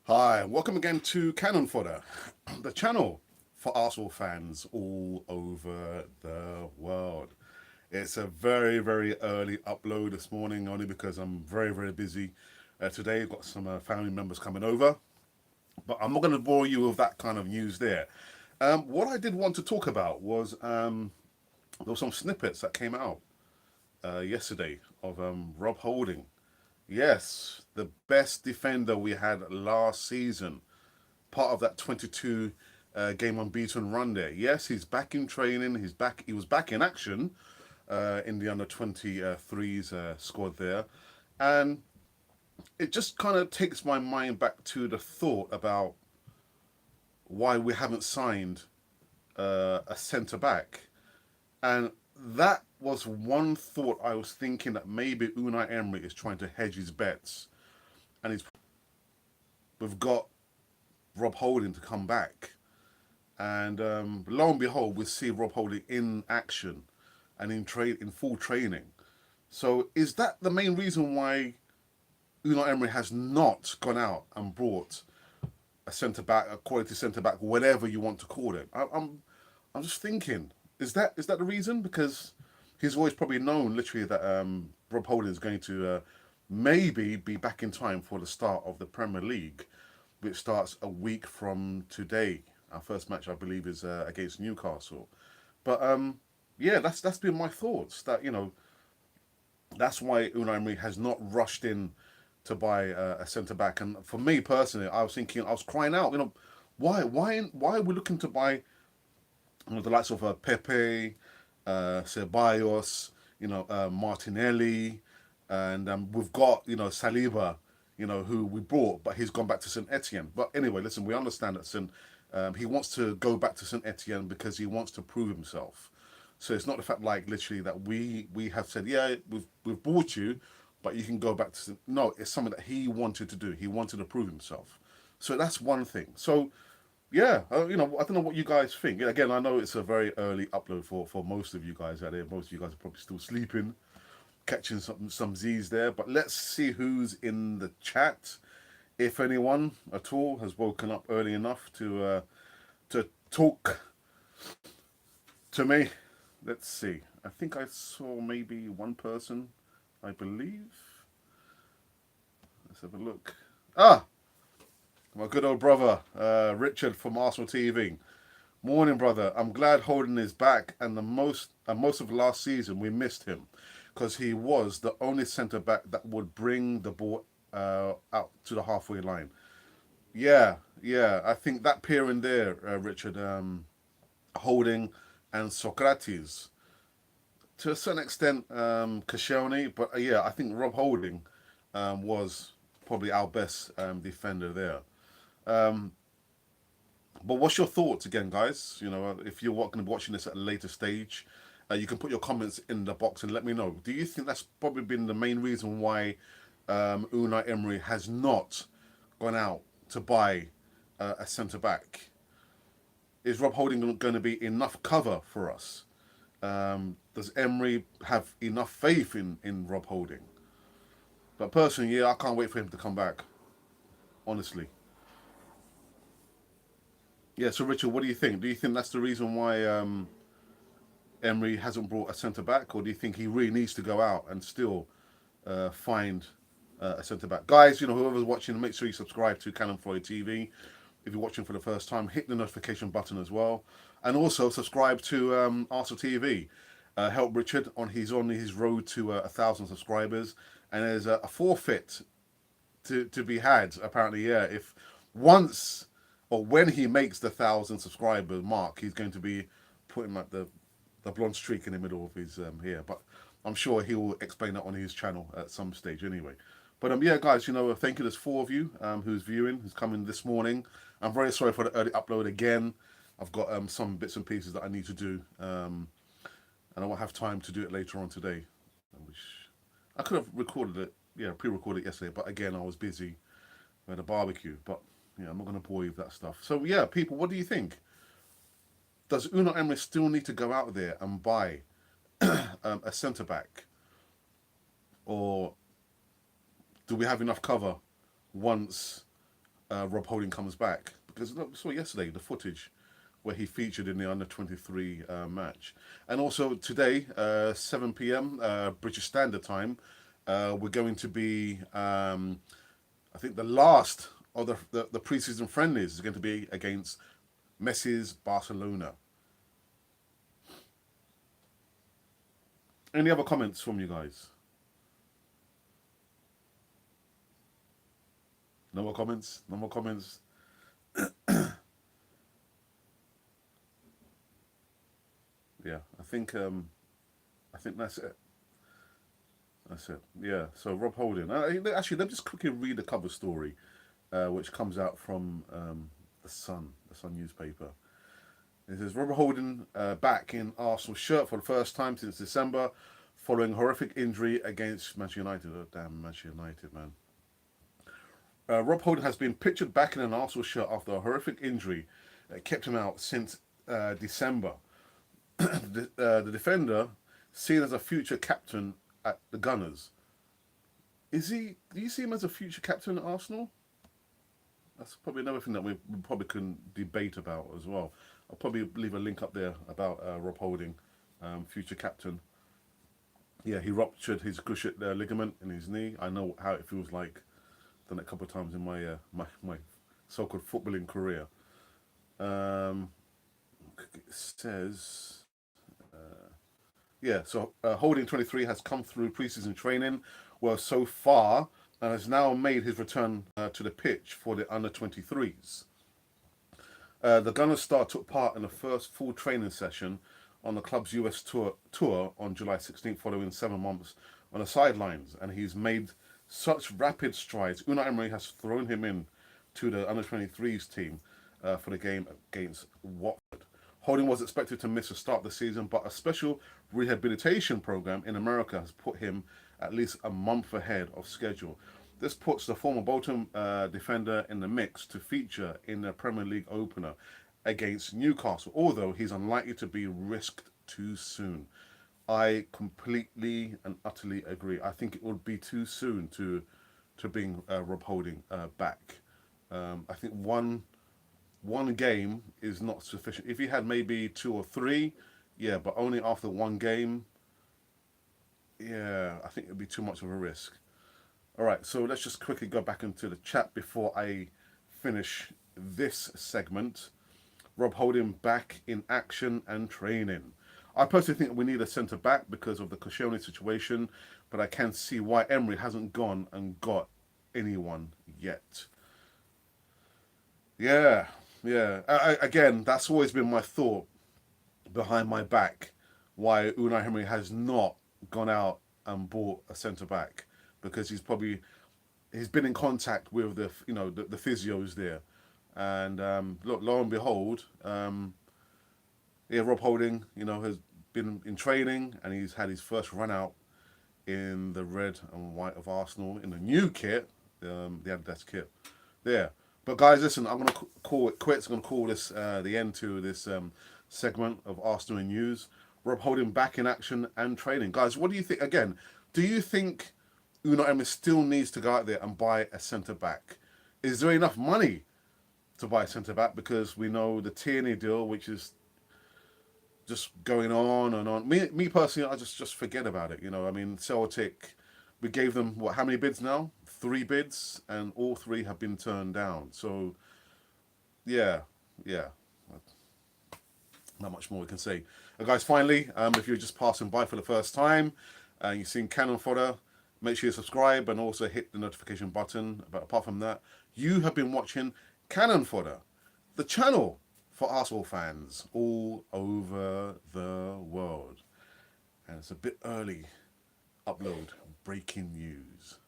Hi, welcome again to Cannon Fodder, the channel for Arsenal fans all over the world. It's a very early upload this morning only because I'm very busy today. I've got some family members coming over, but I'm not going to bore you with that kind of news there. What I did want to talk about was there were some snippets that came out yesterday of Rob Holding. Yes, the best defender we had last season, part of that 22 game unbeaten run there. Yes, he's back in training. He's back. He was back in action in the under 23s squad there, and it just kind of takes my mind back to the thought about why we haven't signed a centre back, and that was one thought I was thinking that maybe Unai Emery is trying to hedge his bets, and we've got Rob Holding to come back. And lo and behold, we see Rob Holding in action and in full training. So is that the main reason why Unai Emery has not gone out and brought a centre back, a quality centre back, whatever you want to call it? I'm just thinking, is that the reason? Because he's always probably known literally that Rob Holding is going to maybe be back in time for the start of the Premier League, which starts a week from today. Our first match, I believe, is against Newcastle. But yeah, that's been my thoughts. That that's why Unai Emery has not rushed in to buy a centre back. And for me personally, I was thinking, I was crying out. Why are we looking to buy the likes of Pepe, Ceballos, Martinelli, and we've got Saliba, who we brought, but he's gone back to Saint Etienne. But anyway, listen, we understand that he wants to go back to Saint Etienne because he wants to prove himself. So it's not the fact like literally that we have said, yeah, we've bought you, but you can go back to no. It's something that he wanted to do. He wanted to prove himself. So that's one thing. So yeah, I don't know what you guys think. Again, I know it's a very early upload for most of you guys out there. Most of you guys are probably still sleeping, catching some Z's there. But let's see who's in the chat. If anyone at all has woken up early enough to talk to me, let's see. I think I saw maybe one person, I believe. Let's have a look. Ah, my good old brother, Richard from Arsenal TV. Morning, brother. I'm glad Holden is back, and most of last season we missed him because he was the only centre back that would bring the ball out to the halfway line. Yeah. I think that pairing there, Richard, Holding and Socrates, to a certain extent, Koscielny, but yeah, I think Rob Holding was probably our best defender there. Um, But what's your thoughts again, guys? If you're going to be watching this at a later stage, you can put your comments in the box and let me know. Do you think that's probably been the main reason why Unai Emery has not gone out to buy a centre back? Is Rob Holding going to be enough cover for us? Does Emery have enough faith in Rob Holding? But personally, yeah, I can't wait for him to come back. Honestly. Yeah, so Richard, what do you think? Do you think that's the reason why Emery hasn't brought a centre back, or do you think he really needs to go out and still find a centre back? Guys, whoever's watching, make sure you subscribe to Cannon Floyd TV. If you're watching for the first time, hit the notification button as well, and also subscribe to Arsenal TV. Help Richard he's on his road to 1,000 subscribers, and there's a forfeit to be had apparently. Yeah, if once or when he makes the 1,000 subscriber mark, he's going to be putting like the blonde streak in the middle of his hair. But I'm sure he will explain that on his channel at some stage anyway. But yeah, guys, thank you. There's 4 of you who's viewing, who's coming this morning. I'm very sorry for the early upload again. I've got some bits and pieces that I need to do, and I won't have time to do it later on today. I could have recorded it, yeah, pre-recorded it yesterday, but again, I was busy with a barbecue. But yeah, I'm not going to bore you with that stuff. So yeah, people, what do you think? Does Unai Emery still need to go out there and buy a centre back, or do we have enough cover once Rob Holding comes back, because look, we saw yesterday the footage where he featured in the under 23 match, and also today 7 p.m. British Standard Time, we're going to be I think the last of the preseason friendlies is going to be against Messi's Barcelona. Any other comments from you guys? No more comments. No more comments. Yeah, I think that's it. That's it. Yeah. So Rob Holding. Actually, let me just quickly read the cover story, which comes out from the Sun newspaper. It says Rob Holding back in Arsenal shirt for the first time since December, following horrific injury against Manchester United. Oh, damn, Manchester United, man. Rob Holding has been pictured back in an Arsenal shirt after a horrific injury that kept him out since December. The defender, seen as a future captain at the Gunners, is he? Do you see him as a future captain at Arsenal? That's probably another thing that we probably can debate about as well. I'll probably leave a link up there about Rob Holding, future captain. Yeah, he ruptured his cruciate ligament in his knee. I know how it feels like. Done it a couple of times in my so-called footballing career. It says, yeah, so Holding 23 has come through preseason training, well, so far, and has now made his return to the pitch for the under 23s. The Gunners star took part in the first full training session on the club's US tour on July 16th, following 7 months on the sidelines, and he's made such rapid strides. Unai Emery has thrown him in to the under 23s team for the game against Watford. Holding was expected to miss the start of the season, but a special rehabilitation program in America has put him at least a month ahead of schedule. This puts the former Bolton defender in the mix to feature in the Premier League opener against Newcastle, although he's unlikely to be risked too soon. I completely and utterly agree. I think it would be too soon to bring Rob Holding back. I think one game is not sufficient. If he had maybe two or three, yeah, but only after one game, yeah, I think it would be too much of a risk. All right, so let's just quickly go back into the chat before I finish this segment. Rob Holding back in action and training. I personally think we need a centre back because of the Koscielny situation, but I can see why Emery hasn't gone and got anyone yet. Yeah, yeah. Again, that's always been my thought behind my back why Unai Emery has not gone out and bought a centre back, because he's been in contact with the physios there, and look, lo and behold, yeah, Rob Holding has been in training, and he's had his first run out in the red and white of Arsenal in the new kit, the Adidas kit there. But guys, listen, I'm going to call it quits. I'm going to call this the end to this segment of Arsenal news. Rob Holding back in action and training. Guys, what do you think? Again, do you think Unai Emery still needs to go out there and buy a centre-back? Is there enough money to buy a centre-back? Because we know the Tierney deal, which is just going on and on. Me personally, I just forget about it. I mean, Celtic, we gave them, how many bids now? 3 bids, and all 3 have been turned down. So, yeah. Not much more we can say. Guys, finally, if you're just passing by for the first time and you've seen Cannon Fodder, make sure you subscribe and also hit the notification button. But apart from that, you have been watching Cannon Fodder, the channel for Arsenal fans all over the world. And it's a bit early upload, breaking news.